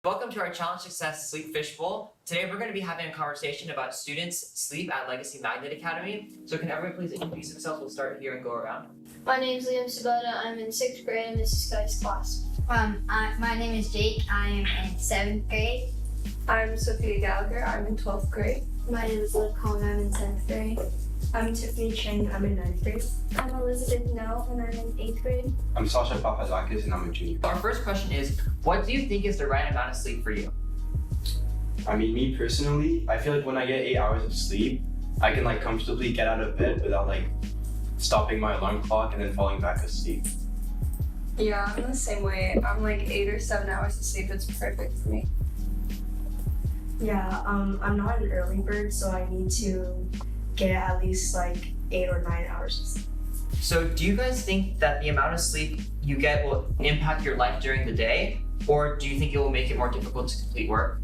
Welcome to our Challenge Success Sleep Fishbowl. Today we're going to be having a conversation about students' sleep at Legacy Magnet Academy. So can everyone please introduce themselves? We'll start here and go around. My name is Liam Sabota. I'm in 6th grade in Mrs. Sky's class. My name is Jake. I am in 7th grade. I'm Sophia Gallagher. I'm in 12th grade. My name is Liv Cohen. I'm in 10th grade. I'm Tiffany Chang. I'm in 9th grade. I'm Elizabeth Nell, and I'm in 8th grade. I'm Sasha Papadakis, and I'm a junior. Our first question is, what do you think is the right amount of sleep for you? I mean, me personally, I feel like when I get 8 hours of sleep, I can comfortably get out of bed without stopping my alarm clock and then falling back asleep. Yeah, I'm the same way. I'm 8 or 7 hours of sleep. It's perfect for me. Yeah, I'm not an early bird, so I need to get at least 8 or 9 hours of sleep. So do you guys think that the amount of sleep you get will impact your life during the day? Or do you think it will make it more difficult to complete work?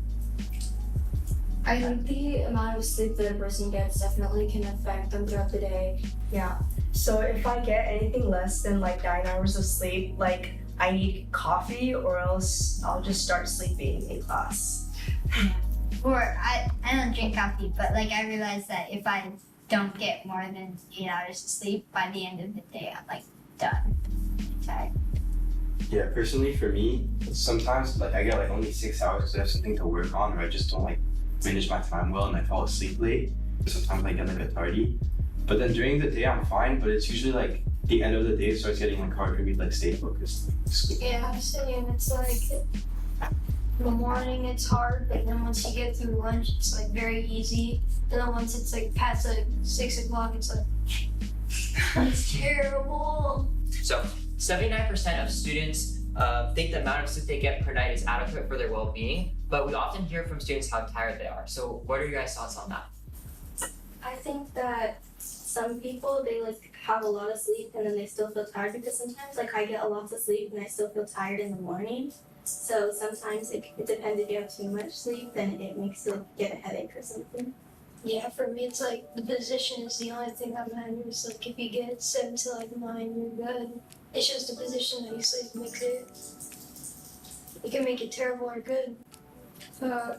I think the amount of sleep that a person gets definitely can affect them throughout the day. Yeah, so if I get anything less than 9 hours of sleep, I need coffee or else I'll just start sleeping in class. Or I don't drink coffee, but I realize that if I don't get more than 8 hours of sleep, by the end of the day I'm done. Tired. Yeah, personally for me, sometimes I get only 6 hours because I have something to work on, or I just don't manage my time well and I fall asleep late. Sometimes I get a bit tardy. But then during the day I'm fine, but it's usually the end of the day it starts getting harder for me to stay focused. Yeah, same. It's in the morning it's hard, but then once you get through lunch, it's very easy. And then once it's past 6 o'clock, it's it's terrible. So 79% of students think the amount of sleep they get per night is adequate for their well-being, but we often hear from students how tired they are. So what are your guys' thoughts on that? I think that some people, they have a lot of sleep and then they still feel tired because sometimes I get a lot of sleep and I still feel tired in the morning. So sometimes it depends. If you have too much sleep, then it makes you get a headache or something. Yeah, for me it's the position is the only thing that matters. If you get 7 to 9, you're good. It's just the position that you sleep makes it. You can make it terrible or good.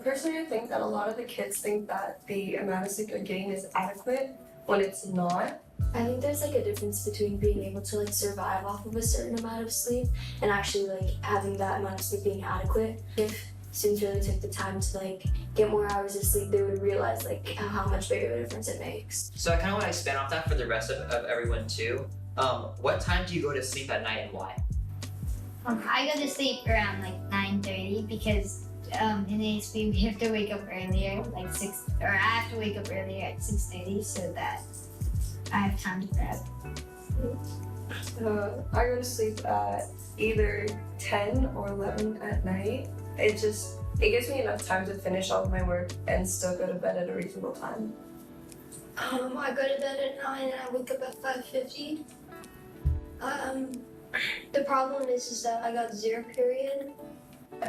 Personally, I think that a lot of the kids think that the amount of sleep they're getting is adequate when it's not. I think there's a difference between being able to survive off of a certain amount of sleep and actually having that amount of sleep being adequate. If students really took the time to get more hours of sleep, they would realize how much bigger of a difference it makes. So I kind of want to expand off that for the rest of everyone too. What time do you go to sleep at night and why? I go to sleep around 9:30 because in ASB we have to wake up earlier, I have to wake up earlier at 6:30 so that I have time to prep. I go to sleep at either 10 or 11 at night. It gives me enough time to finish all of my work and still go to bed at a reasonable time. I go to bed at 9 and I wake up at 5:50. The problem is that I got 0 period.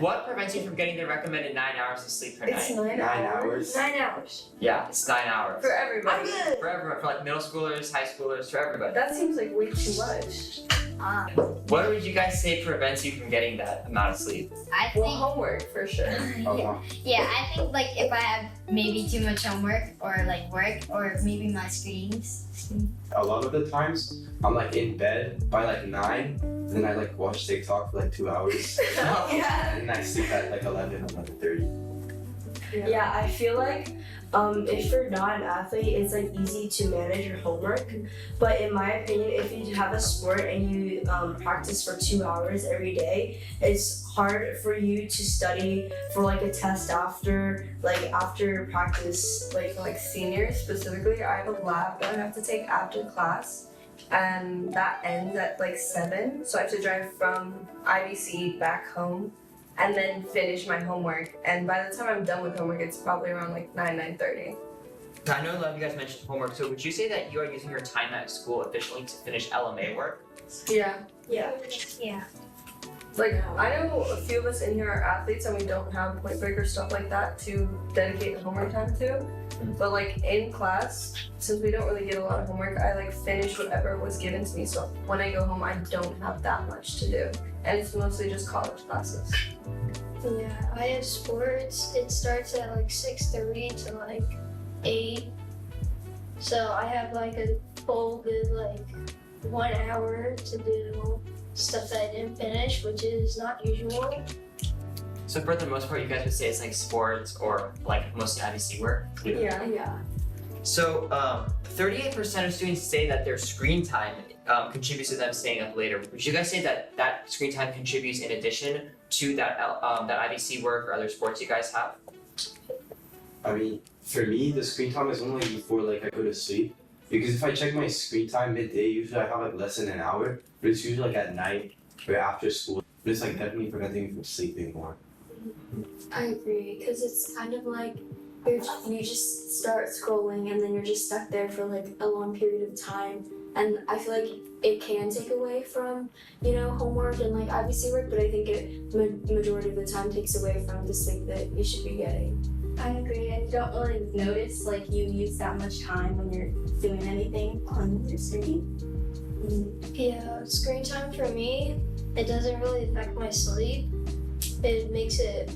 What prevents you from getting the recommended 9 hours of sleep per It's night? 9 hours. 9 hours. Yeah, it's 9 hours. For everybody. For everyone, for middle schoolers, high schoolers, for everybody. That seems way too much. What would you guys say prevents you from getting that amount of sleep? I Well, think homework for sure. yeah, I think if I have maybe too much homework or work or maybe my screens. A lot of the times I'm in bed by 9, and then I watch TikTok for 2 hours, Yeah. and then I sleep at 11:30. Yeah, I feel if you're not an athlete, it's easy to manage your homework. But in my opinion, if you have a sport and you practice for 2 hours every day, it's hard for you to study for a test after practice. Like seniors specifically, I have a lab that I have to take after class, and that ends at 7. So I have to drive from IBC back home and then finish my homework. And by the time I'm done with homework, it's probably around 9:30. I know a lot of you guys mentioned homework, so would you say that you are using your time at school efficiently to finish LMA work? Yeah. Yeah. Yeah. I know a few of us in here are athletes and we don't have point break or stuff like that to dedicate homework time to. But in class, since we don't really get a lot of homework, I finish whatever was given to me. So when I go home, I don't have that much to do. And it's mostly just college classes. Yeah, I have sports. It starts at like 6:30 to like 8. So I have like a full good like 1 hour to do stuff that I didn't finish, which is not usual. So for the most part, you guys would say it's like sports or like mostly IBC work? Yeah. So 38% of students say that their screen time contributes to them staying up later. Would you guys say that that screen time contributes in addition to that IBC work or other sports you guys have? I mean, for me, the screen time is only before like I go to sleep. Because if I check my screen time midday, usually I have like less than an hour. But it's usually like at night or after school. But it's like definitely preventing me from sleeping more. I agree, because it's kind of like you just start scrolling and then you're just stuck there for like a long period of time. And I feel like it can take away from, homework and like IBC work, but I think it majority of the time takes away from the sleep that you should be getting. I agree. And you don't really notice like you use that much time when you're doing anything on your screen. Yeah, screen time for me, it doesn't really affect my sleep. It makes it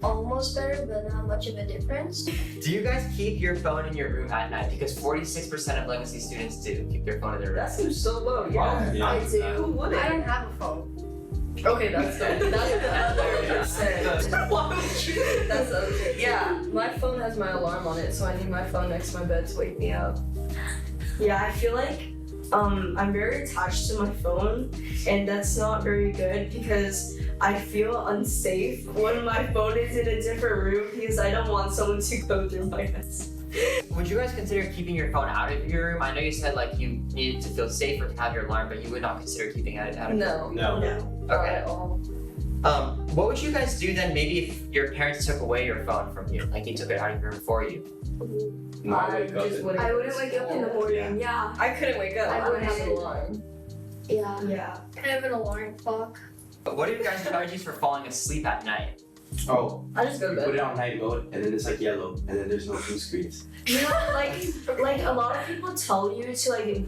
almost better, but not much of a difference. Do you guys keep your phone in your room at night? Because 46% of legacy students do keep their phone in their room. That seems so low. Yeah, Yeah. I do. Who wouldn't? I don't have a phone. Okay, that's good. That's percent. That's okay. Yeah, my phone has my alarm on it, so I need my phone next to my bed to wake me up. Yeah, I feel like I'm very attached to my phone, and that's not very good because I feel unsafe when my phone is in a different room because I don't want someone to go through my house. Would you guys consider keeping your phone out of your room? I know you said like you needed to feel safer to have your alarm, but you would not consider keeping it out of your room? No. Not Okay. at all. What would you guys do then maybe if your parents took away your phone from you? Like they took it out of your room for you? Not I wake up just and- wouldn't. I wouldn't wake up in the morning, yeah. I couldn't wake up. I I would have wouldn't. an alarm. Yeah. Yeah. I have an alarm clock. But what are your guys' strategies for falling asleep at night? Oh, I just go you to put bed. it on night mode and then it's like yellow and then there's no blue screens. You know, like a lot of people tell you to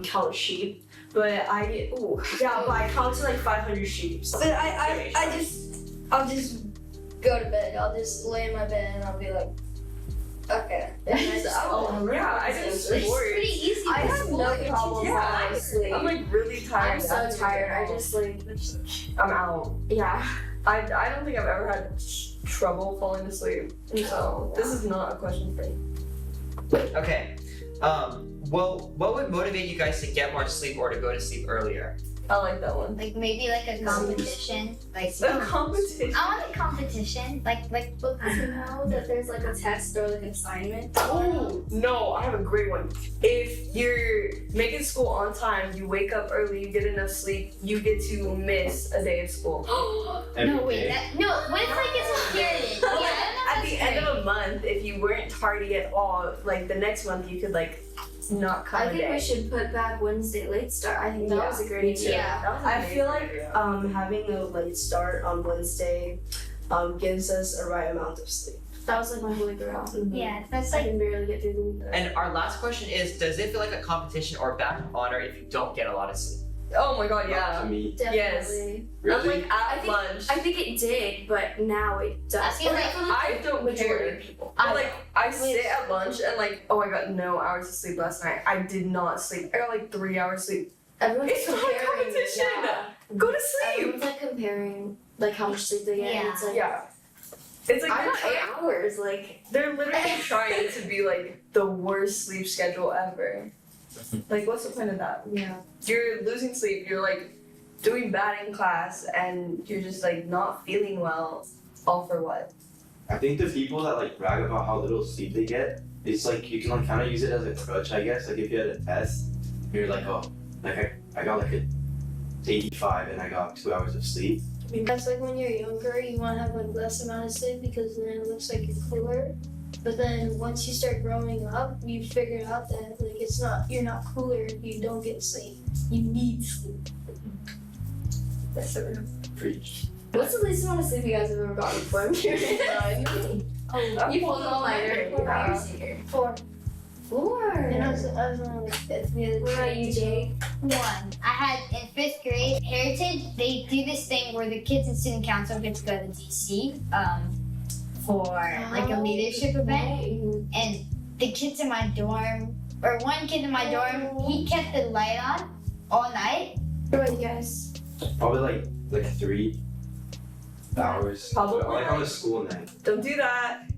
count sheep, but but I count to like 500 sheep. But I'll just go to bed. I'll just lay in my bed and I'll be like, okay. And I just I do It's sports. pretty easy. I have no problem Yeah. falling asleep. I'm like really tired. I'm so after tired. I getting just home. I'm out. yeah. I don't think I've ever had trouble falling asleep. So this is not a question for me. Okay. Well, what would motivate you guys to get more sleep or to go to sleep earlier? I like that one. Like maybe like a competition. Like A competition. I want a competition. Like But to know that there's like a test or like an assignment. Oh no, I have a great one. If you're making school on time, you wake up early, you get enough sleep, you get to miss a day of school. no wait what if like it's a period? Yeah, I don't know At if the that's end great. of a month, if you weren't tardy at all, like the next month you could like not come I a think day. we should put back Wednesday late start. I think that Yeah, was a great Me too. idea. Yeah. That was I amazing. feel like having a late start on Wednesday gives us a right amount of sleep. That was like my holy grail. Yeah, that's I like can barely get through the week. And our last question is, does it feel like a competition or badge of honor if you don't get a lot of sleep? Oh my god, To yeah. me, Definitely. really? Like at I think- lunch. I think it did, but now it does. I feel like I don't majority care. of people. I sit at lunch and like, oh I got no hours of sleep last night. I did not sleep. I got like 3 hours sleep. Everyone's It's not a comparing. competition. Yeah. Go to sleep. Everyone's like comparing like how much sleep they get. And it's like Yeah. It's like I they're got trying- 8 hours. Like they're literally trying to be like the worst sleep schedule ever. Like what's the point of that? yeah. You're losing sleep, you're like doing bad in class and you're just like not feeling well. All for what? I think the people that like brag about how little sleep they get, it's like you can like kind of use it as a crutch, I guess. Like if you had a test, you're like, oh, like I got like a 85 and I got 2 hours of sleep. That's like when you're younger, you want to have like less amount of sleep because then it looks like you're cooler. But then once you start growing up, you figure out that like you're not cooler if you don't get sleep. You need sleep. That's so real. Preach. What's the least amount of sleep you guys have ever gotten before? I'm curious. Oh, You pulled an all-nighter. 4 hours. 4. 4. And I was only like 5th the What other about you, Jake? 1. I had in 5th grade, Heritage, they do this thing where the kids in student council get to go to DC for like a leadership event. And the kids in my dorm, or one kid in my dorm, he kept the light on all night. What about you guys? Probably like 3 hours. Probably. Like on a school night. Don't do that.